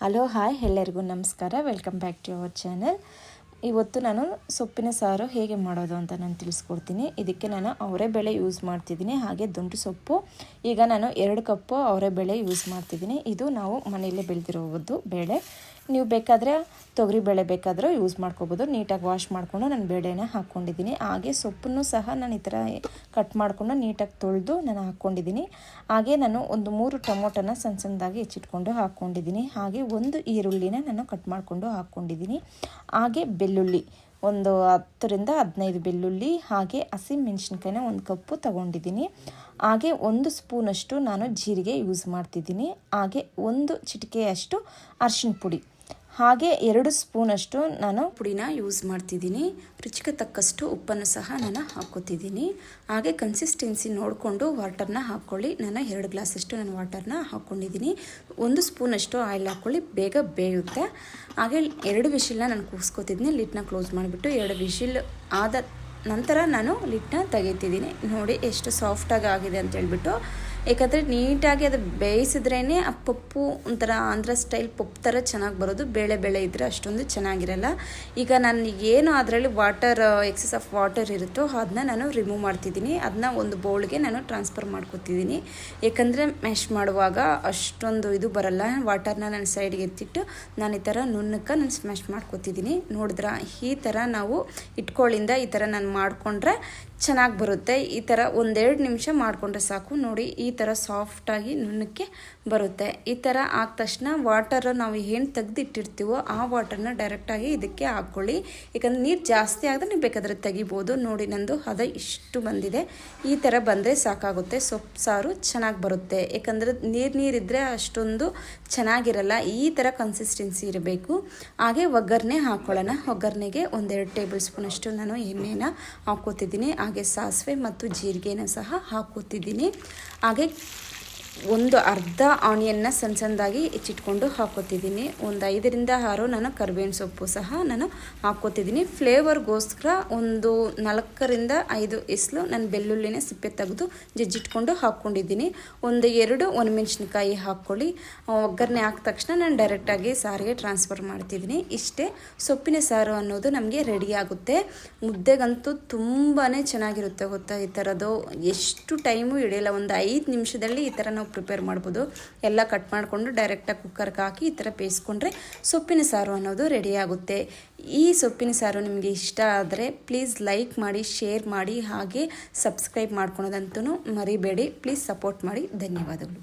Hello hi ಎಲ್ಲರಿಗೂ ನಮಸ್ಕಾರ. Welcome back to our channel. ಇವತ್ತು ನಾನು ಸೊಪ್ಪಿನ ಸಾರು ಹೇಗೆ ಮಾಡೋದು ಅಂತ ನಾನು ತಿಳಿಸ್ಕೊಡ್ತೀನಿ. ಇದಕ್ಕೆ ನಾನು ಅವರೆಬೇಳೆ ಯೂಸ್ ಮಾಡ್ತಿದ್ದೀನಿ, ಹಾಗೆ ದುಂಡು ಸೊಪ್ಪು. ಈಗ ನಾನು 2 ಕಪ್ಪು ಅವರೆಬೇಳೆ ಯೂಸ್ ಮಾಡ್ತಿದ್ದೀನಿ. ಇದು ನಾವು ಮನೆಯಲ್ಲೇ ಬೆಳೆದಿರೋದು ಬೇಳೆ. ನೀವು ಬೇಕಾದರೆ ತೊಗರಿ ಬೇಳೆ ಬೇಕಾದರೂ ಯೂಸ್ ಮಾಡ್ಕೋಬೋದು. ನೀಟಾಗಿ ವಾಶ್ ಮಾಡಿಕೊಂಡು ನಾನು ಬೇಳೆನ ಹಾಕ್ಕೊಂಡಿದ್ದೀನಿ. ಹಾಗೆ ಸೊಪ್ಪನ್ನು ಸಹ ನಾನು ಈ ಥರ ಕಟ್ ಮಾಡಿಕೊಂಡು ನೀಟಾಗಿ ತೊಳೆದು ನಾನು ಹಾಕ್ಕೊಂಡಿದ್ದೀನಿ. ಹಾಗೆ ನಾನು ಒಂದು 3 ಟೊಮೊಟೊನ ಸಣ್ಣದಾಗಿ ಹೆಚ್ಚಿಟ್ಕೊಂಡು ಹಾಕ್ಕೊಂಡಿದ್ದೀನಿ. ಹಾಗೆ 1 ಈರುಳ್ಳಿನ ನಾನು ಕಟ್ ಮಾಡಿಕೊಂಡು ಹಾಕ್ಕೊಂಡಿದ್ದೀನಿ. ಹಾಗೆ ಬೆಳ್ಳುಳ್ಳಿ ಒಂದು 10ರಿಂದ 15 ಬೆಳ್ಳುಳ್ಳಿ, ಹಾಗೆ ಹಸಿಮೆಣಸಿನ್ಕಾಯಿನ 1 ಕಪ್ಪು ತೊಗೊಂಡಿದ್ದೀನಿ. ಹಾಗೆ 1 ಸ್ಪೂನಷ್ಟು ನಾನು ಜೀರಿಗೆ ಯೂಸ್ ಮಾಡ್ತಿದ್ದೀನಿ. ಹಾಗೆ 1 ಚಿಟಿಕೆಯಷ್ಟು ಅರಿಶಿನ ಪುಡಿ, ಹಾಗೆ 2 ಸ್ಪೂನಷ್ಟು ನಾನು ಪುಡಿನ ಯೂಸ್ ಮಾಡ್ತಿದ್ದೀನಿ. ರುಚಿಗೆ ತಕ್ಕಷ್ಟು ಉಪ್ಪನ್ನು ಸಹ ನಾನು ಹಾಕ್ಕೋತಿದ್ದೀನಿ. ಹಾಗೆ ಕನ್ಸಿಸ್ಟೆನ್ಸಿ ನೋಡಿಕೊಂಡು ವಾಟರ್ನ ಹಾಕ್ಕೊಳ್ಳಿ. ನಾನು 2 ಗ್ಲಾಸಷ್ಟು ನಾನು ವಾಟರ್ನ ಹಾಕ್ಕೊಂಡಿದ್ದೀನಿ. 1 ಸ್ಪೂನಷ್ಟು ಆಯಿಲ್ ಹಾಕ್ಕೊಳ್ಳಿ, ಬೇಗ ಬೇಯುತ್ತೆ. ಹಾಗೆ 2 ವಿಷಿಲ್ನ ನಾನು ಕೂಗಿಸ್ಕೊತಿದ್ದೀನಿ. ಲಿಡ್ನ ಕ್ಲೋಸ್ ಮಾಡಿಬಿಟ್ಟು 2 ವಿಷಿಲ್ ಆದ ನಂತರ ನಾನು ಲಿಡ್ನ ತೆಗಿತಿದ್ದೀನಿ. ನೋಡಿ ಎಷ್ಟು ಸಾಫ್ಟಾಗಿ ಆಗಿದೆ ಅಂತ ಹೇಳ್ಬಿಟ್ಟು. ಯಾಕಂದರೆ ನೀಟಾಗಿ ಅದು ಬೇಯಿಸಿದ್ರೇ ಆ ಪಪ್ಪು ಒಂಥರ ಆಂಧ್ರ ಸ್ಟೈಲ್ ಪಪ್ಪು ಥರ ಚೆನ್ನಾಗಿ ಬರೋದು. ಬೇಳೆ ಇದ್ದರೆ ಅಷ್ಟೊಂದು ಚೆನ್ನಾಗಿರಲ್ಲ. ಈಗ ನಾನು ಏನು ಅದರಲ್ಲಿ ಎಕ್ಸೆಸ್ ಆಫ್ ವಾಟರ್ ಇರುತ್ತೋ ಅದನ್ನ ನಾನು ರಿಮೂವ್ ಮಾಡ್ತಿದ್ದೀನಿ. ಅದನ್ನ ಒಂದು ಬೌಲ್ಗೆ ನಾನು ಟ್ರಾನ್ಸ್ಫರ್ ಮಾಡ್ಕೊತಿದ್ದೀನಿ. ಏಕೆಂದರೆ ಮ್ಯಾಶ್ ಮಾಡುವಾಗ ಅಷ್ಟೊಂದು ಇದು ಬರಲ್ಲ. ವಾಟರ್ನ ನಾನು ಸೈಡ್ಗೆ ಎತ್ತಿಟ್ಟು ನಾನು ಈ ಥರ ನುಣ್ಣಕ್ಕೆ ನಾನು ಸ್ಮ್ಯಾಶ್ ಮಾಡ್ಕೊತಿದ್ದೀನಿ. ನೋಡಿದ್ರ ಈ ಥರ ನಾವು ಇಟ್ಕೊಳ್ಳಿಂದ ಈ ಥರ ನಾನು ಮಾಡಿಕೊಂಡ್ರೆ ಚೆನ್ನಾಗಿ ಬರುತ್ತೆ. ಈ ಥರ 1-2 ನಿಮಿಷ ಮಾಡಿಕೊಂಡ್ರೆ ಸಾಕು. ನೋಡಿ ಈ ಥರ ಸಾಫ್ಟಾಗಿ ನುಣ್ಣಕ್ಕೆ ಬರುತ್ತೆ. ಈ ಥರ ಆದ ತಕ್ಷಣ ವಾಟರ್ ನಾವು ಏನು ತೆಗೆದಿಟ್ಟಿರ್ತೀವೋ ಆ ವಾಟರ್ನ ಡೈರೆಕ್ಟಾಗಿ ಇದಕ್ಕೆ ಹಾಕ್ಕೊಳ್ಳಿ. ಯಾಕಂದರೆ ನೀರು ಜಾಸ್ತಿ ಆದರೆ ನೀವು ಬೇಕಾದರೆ ತೆಗಿಬೋದು. ನೋಡಿ ನಂದು ಹದ ಇಷ್ಟು ಬಂದಿದೆ. ಈ ಥರ ಬಂದರೆ ಸಾಕಾಗುತ್ತೆ. ಸೊಪ್ಪು ಸಾರು ಚೆನ್ನಾಗಿ ಬರುತ್ತೆ. ಯಾಕಂದರೆ ನೀರಿದ್ದರೆ ಅಷ್ಟೊಂದು ಚೆನ್ನಾಗಿರಲ್ಲ. ಈ ಥರ ಕನ್ಸಿಸ್ಟೆನ್ಸಿ ಇರಬೇಕು. ಹಾಗೆ ಒಗ್ಗರಣೆ ಹಾಕ್ಕೊಳ್ಳೋಣ. ಒಗ್ಗರಣೆಗೆ 1-2 ಟೇಬಲ್ ಸ್ಪೂನಷ್ಟು ನಾನು ಎಣ್ಣೆನ ಹಾಕ್ಕೋತಿದ್ದೀನಿ. ಹಾಗೆ ಸಾಸಿವೆ ಮತ್ತು ಜೀರಿಗೆನ ಸಹ ಹಾಕ್ಕೋತಿದ್ದೀನಿ. ಹಾಗೆ ಒಂದು ಅರ್ಧ ಆನಿಯನ್ನ ಸಣ್ಣದಾಗಿ ಹೆಚ್ಚಿಟ್ಕೊಂಡು ಹಾಕ್ಕೋತಿದ್ದೀನಿ. 5ರಿಂದ 6 ನಾನು ಕರಿಬೇವಿನ ಸೊಪ್ಪು ಸಹ ನಾನು ಹಾಕ್ಕೋತಿದ್ದೀನಿ. ಫ್ಲೇವರ್ಗೋಸ್ಕರ 4ರಿಂದ 5 ಎಸ್ಲು ನಾನು ಬೆಳ್ಳುಳ್ಳಿನ ಸಿಪ್ಪೆ ತೆಗೆದು ಜಜ್ಜಿಟ್ಕೊಂಡು ಹಾಕ್ಕೊಂಡಿದ್ದೀನಿ. 2 ಒಣಮೆಣಸಿನ್ಕಾಯಿ ಹಾಕ್ಕೊಳ್ಳಿ. ಒಗ್ಗರಣೆ ಹಾಕಿದ ತಕ್ಷಣ ನಾನು ಡೈರೆಕ್ಟಾಗಿ ಸಾರಿಗೆ ಟ್ರಾನ್ಸ್ಫರ್ ಮಾಡ್ತಿದ್ದೀನಿ. ಇಷ್ಟೇ ಸೊಪ್ಪಿನ ಸಾರು ಅನ್ನೋದು ನಮಗೆ ರೆಡಿ ಆಗುತ್ತೆ. ಮುದ್ದೆಗಂತೂ ತುಂಬಾ ಚೆನ್ನಾಗಿರುತ್ತೆ ಗೊತ್ತಾ. ಈ ಥರದ್ದು ಎಷ್ಟು ಟೈಮು ಹಿಡಿಯಲ್ಲ. ಒಂದು 5 ನಿಮಿಷದಲ್ಲಿ ಈ ಥರ ನಾವು ಪ್ರಿಪೇರ್ ಮಾಡ್ಬೋದು. ಎಲ್ಲ ಕಟ್ ಮಾಡಿಕೊಂಡು ಡೈರೆಕ್ಟಾಗಿ ಕುಕ್ಕರ್ಗೆ ಹಾಕಿ ಈ ಥರ ಬೇಯಿಸ್ಕೊಂಡ್ರೆ ಸೊಪ್ಪಿನ ಸಾರು ಅನ್ನೋದು ರೆಡಿ ಆಗುತ್ತೆ. ಈ ಸೊಪ್ಪಿನ ಸಾರು ನಿಮಗೆ ಇಷ್ಟ ಆದರೆ ಪ್ಲೀಸ್ ಲೈಕ್ ಮಾಡಿ, ಶೇರ್ ಮಾಡಿ, ಹಾಗೆ ಸಬ್ಸ್ಕ್ರೈಬ್ ಮಾಡ್ಕೊಳೋದಂತೂ ಮರಿಬೇಡಿ. ಪ್ಲೀಸ್ ಸಪೋರ್ಟ್ ಮಾಡಿ. ಧನ್ಯವಾದಗಳು.